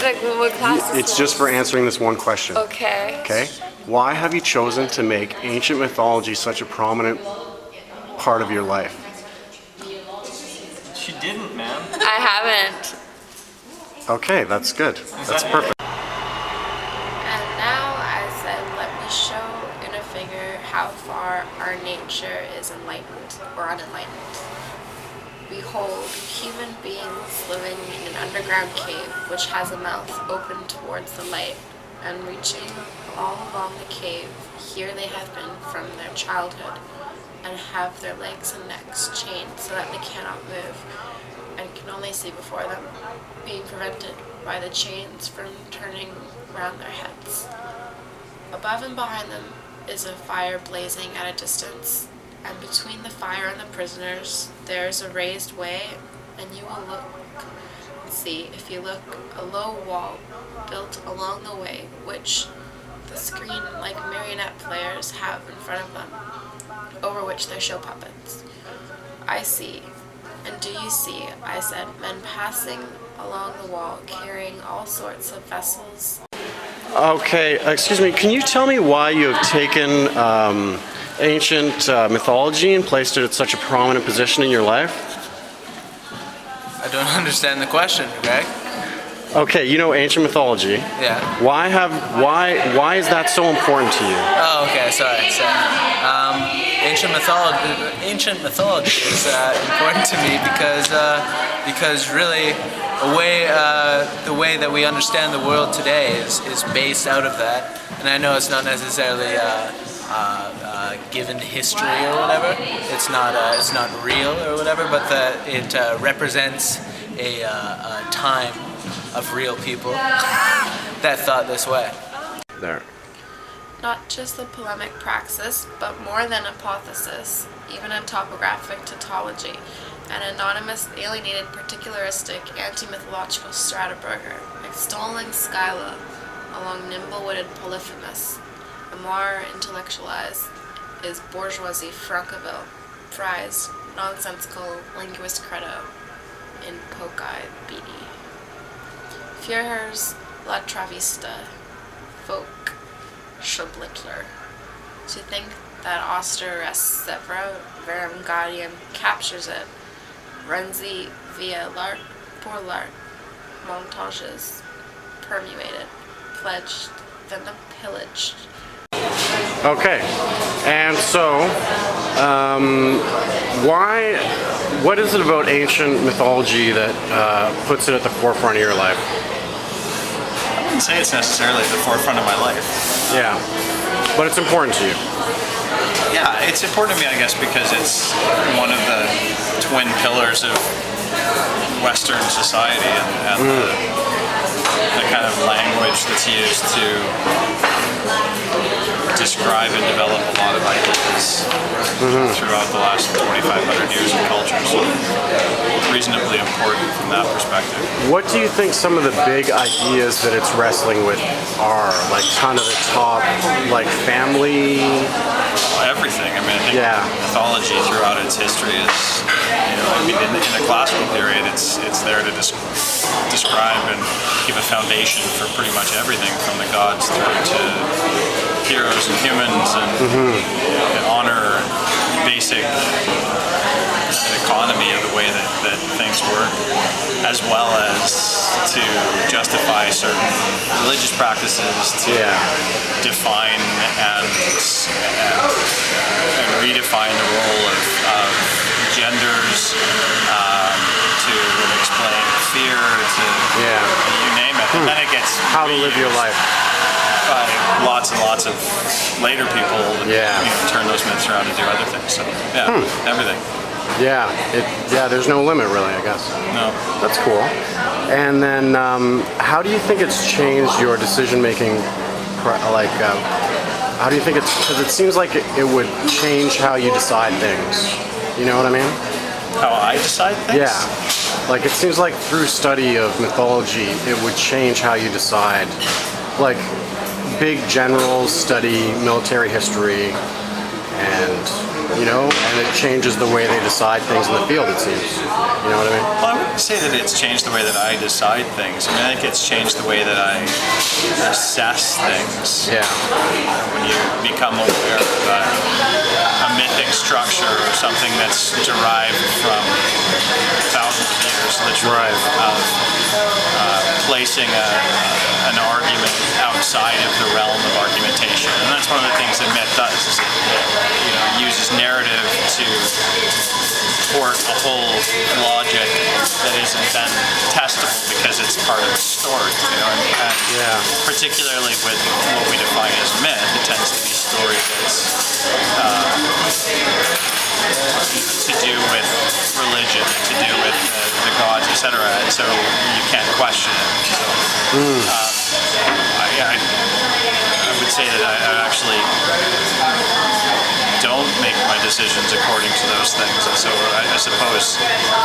Like, what class is It's this? just for answering this one question. Okay. Okay? Why have you chosen to make ancient mythology such a prominent part of your life? She didn't, man. I haven't. Okay, that's good. That's perfect. And now I said, let me show in a figure how far our nature is enlightened or unenlightened. Behold, human beings living in an underground cave which has a mouth open towards the light, and reaching all along the cave, here they have been from their childhood, and have their legs and necks chained so that they cannot move, and can only see before them, being prevented by the chains from turning round their heads. Above and behind them is a fire blazing at a distance, and between the fire and the prisoners there is a raised way, and you will look and see, if you look, a low wall built along the way, which the screen-like marionette players have in front of them, over which they show puppets. I see, and do you see, I said, men passing along the wall, carrying all sorts of vessels. Okay, excuse me, can you tell me why you have taken ancient mythology and placed it at such a prominent position in your life? I don't understand the question, Greg. Okay, you know ancient mythology. Yeah. Why is that so important to you? Oh, okay. Sorry. Ancient mythology is important to me because really the way that we understand the world today is based out of that. And I know it's not necessarily given history or whatever. It's not real or whatever, but it represents a time of real people that thought this way. There. Not just a polemic praxis, but more than hypothesis, even a topographic tautology, an anonymous, alienated, particularistic, anti-mythological Strataburger, extolling Scylla along nimble-witted Polyphemus. A more intellectualized is bourgeoisie Francoville, prized, nonsensical linguist credo in Pokai Beatty. Führer's La Travista, folk Schublittler. To think that Auster Severo Verangadium captures it, Renzi via l'art pour l'art, montages permeated, pledged, then the pillaged. Okay, and so, what is it about ancient mythology that puts it at the forefront of your life? I wouldn't say it's necessarily at the forefront of my life. Yeah, but it's important to you. Yeah, it's important to me, I guess, because it's one of the twin pillars of Western society and the kind of language that's used to describe and develop a lot of ideas throughout the last 2,500 years of culture. So reasonably important from that perspective. What do you think some of the big ideas that it's wrestling with are? Like kind of the top, like family? Everything. I mean, I think mythology throughout its history is, in the classical period, it's there to describe and give a foundation for pretty much everything from the gods through to heroes and humans and honor, basic economy of the way that things work, as well as to justify certain religious practices, to define and redefine the role of genders, to explain fear, to you name it. And then it gets how to live your life. By lots and lots of later people turn those myths around and do other things. So everything. Yeah, there's no limit really, I guess. No. That's cool. And then how do you think it's changed your decision making? How do you think because it seems like it would change how you decide things. You know what I mean? How I decide things? Yeah. Like it seems like through study of mythology, it would change how you decide. Like big generals study military history and and it changes the way they decide things in the field, it seems. You know what I mean? Well, I wouldn't say that it's changed the way that I decide things. I mean, I think it's changed the way that I assess things. Yeah. When you become aware of a mythic structure or something that's derived from thousands of years, literally, of placing an argument outside of the realm of argumentation. And that's one of the things that myth does, is it uses narrative to support a whole logic that isn't then testable because it's part of the story. And particularly with what we define as myth, it tends to be a story that's to do with religion, to do with the gods, etc. And so you can't question it. So, I would say that I actually don't make my decisions according to those things, and so I suppose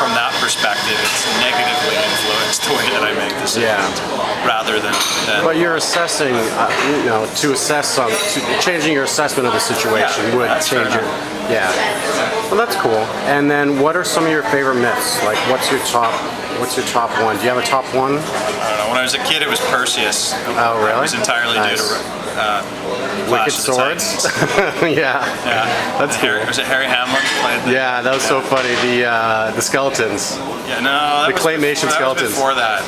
from that perspective it's negatively influenced the way that I make decisions rather than But you're assessing, changing your assessment of the situation would change it. Yeah. Well, that's cool. And then what are some of your favorite myths? Like, what's your top one? Do you have a top one? I don't know. When I was a kid, it was Perseus. Oh, really? It was entirely due to Wicked Swords? yeah. That's cool. Was it Harry Hamlin played? Yeah, that was so funny. The skeletons. Yeah, no, that the claymation skeletons. That was before that.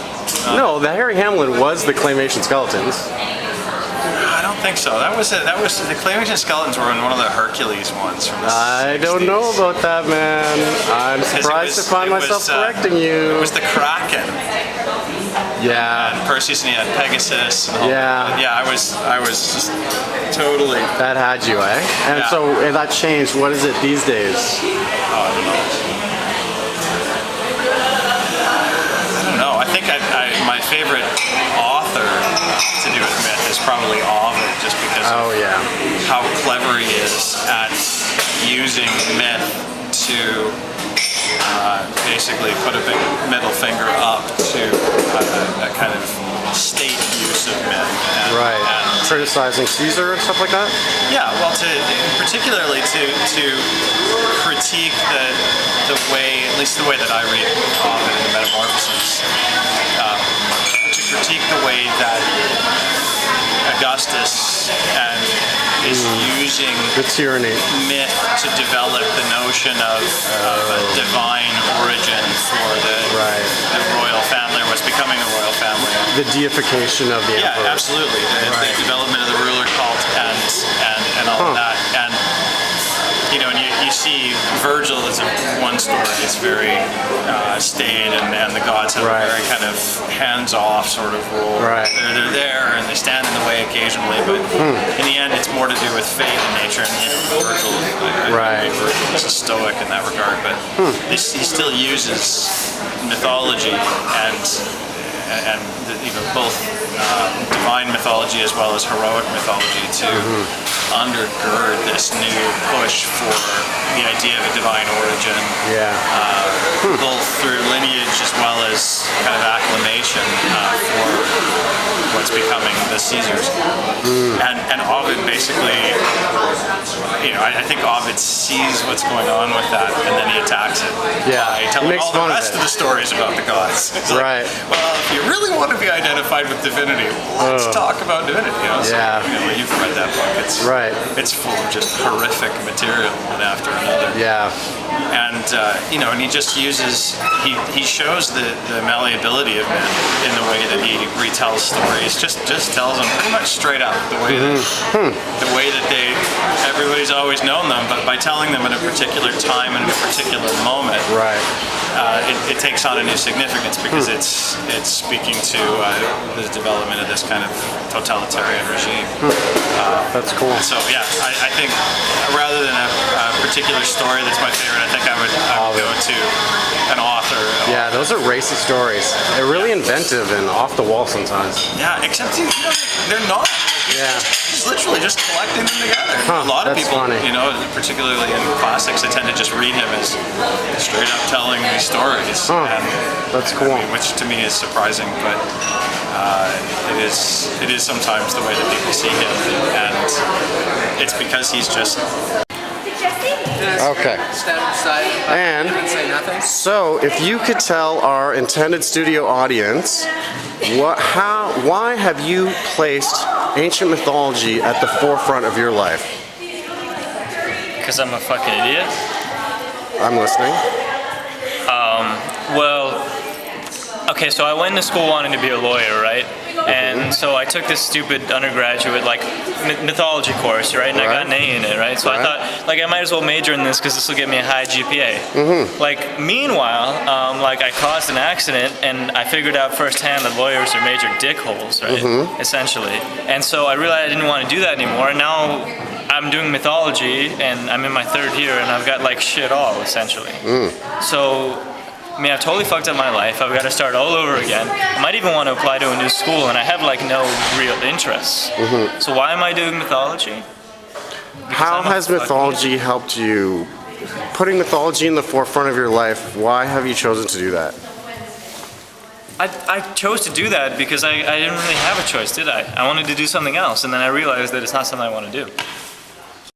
No, the Harry Hamlin was the claymation skeletons. I don't think so. That was the claymation skeletons were in one of the Hercules ones from the I 60s. don't know about that, man. I'm surprised to find myself correcting you. It was the Kraken. Yeah. And Perseus, and he had Pegasus. And all Yeah. that. Yeah, I was just totally. That had you, eh? And so that changed. What is it these days? Oh, I don't know. I think my favorite author to do with myth is probably Ovid, just because of how clever he is at using myth to basically put a big middle finger up to a kind of state use of myth. And criticizing Caesar and stuff like that? Yeah, well, particularly to critique the way, at least the way that I read Ovid in the Metamorphoses, to critique the way that Augustus is using myth to develop the notion of a divine origin for the royal family, or what's becoming a royal family. The deification of the emperor. Yeah, absolutely. The development of the ruler cult and all of that. And and you see Virgil is one story. It's very staid, and the gods have a very kind of hands-off sort of role. They're there and they stand in the way occasionally, but in the end, it's more to do with fate and nature. And Virgil, Virgil is a stoic in that regard, but he still uses mythology and both divine mythology as well as heroic mythology to undergird this new push for the idea of a divine origin, both through lineage as well as kind of acclamation for what's becoming the Caesars. And Ovid basically, I think Ovid sees what's going on with that, and then he attacks it by telling all the rest of the stories about the gods. It's like, well, if you really want to be identified with divinity, let's talk about divinity. You've read that book. It's full of just horrific material one after another. And and he just uses, he shows the malleability of men in the way that he retells stories. Just tells them pretty much straight up the way that everybody's always known them, but by telling them at a particular time and at a particular moment, it takes on a new significance because it's speaking to the development of this kind of totalitarian regime. That's cool. So I think rather than a particular story that's my favorite, I think I would go to an author. Yeah, those are racy stories. They're really inventive and off the wall sometimes. Yeah, except they're not. He's literally just collecting them together. A lot of people, particularly in classics, they tend to just read him as straight up telling these stories. And, that's cool. Which to me is surprising, but it is sometimes the way that people see him, and it's because he's just Okay. Stand aside And say nothing. so, if you could tell our intended studio audience, why have you placed ancient mythology at the forefront of your life? Because I'm a fucking idiot. I'm listening. Well, okay, so I went to school wanting to be a lawyer, right? And so I took this stupid undergraduate like mythology course, right? And I got an A in it, right? So I thought, like, I might as well major in this because this will get me a high GPA. Like, meanwhile, like, I caused an accident and I figured out firsthand that lawyers are major dickholes, right? Essentially. And so I realized I didn't want to do that anymore. And now I'm doing mythology and I'm in my 3rd year and I've got like shit all, essentially. So, I mean, I've totally fucked up my life. I've got to start all over again. I might even want to apply to a new school, and I have like no real interests. So why am I doing mythology? How has mythology helped you? Putting mythology in the forefront of your life, why have you chosen to do that? I chose to do that because I didn't really have a choice, did I? I wanted to do something else, and then I realized that it's not something I want to do.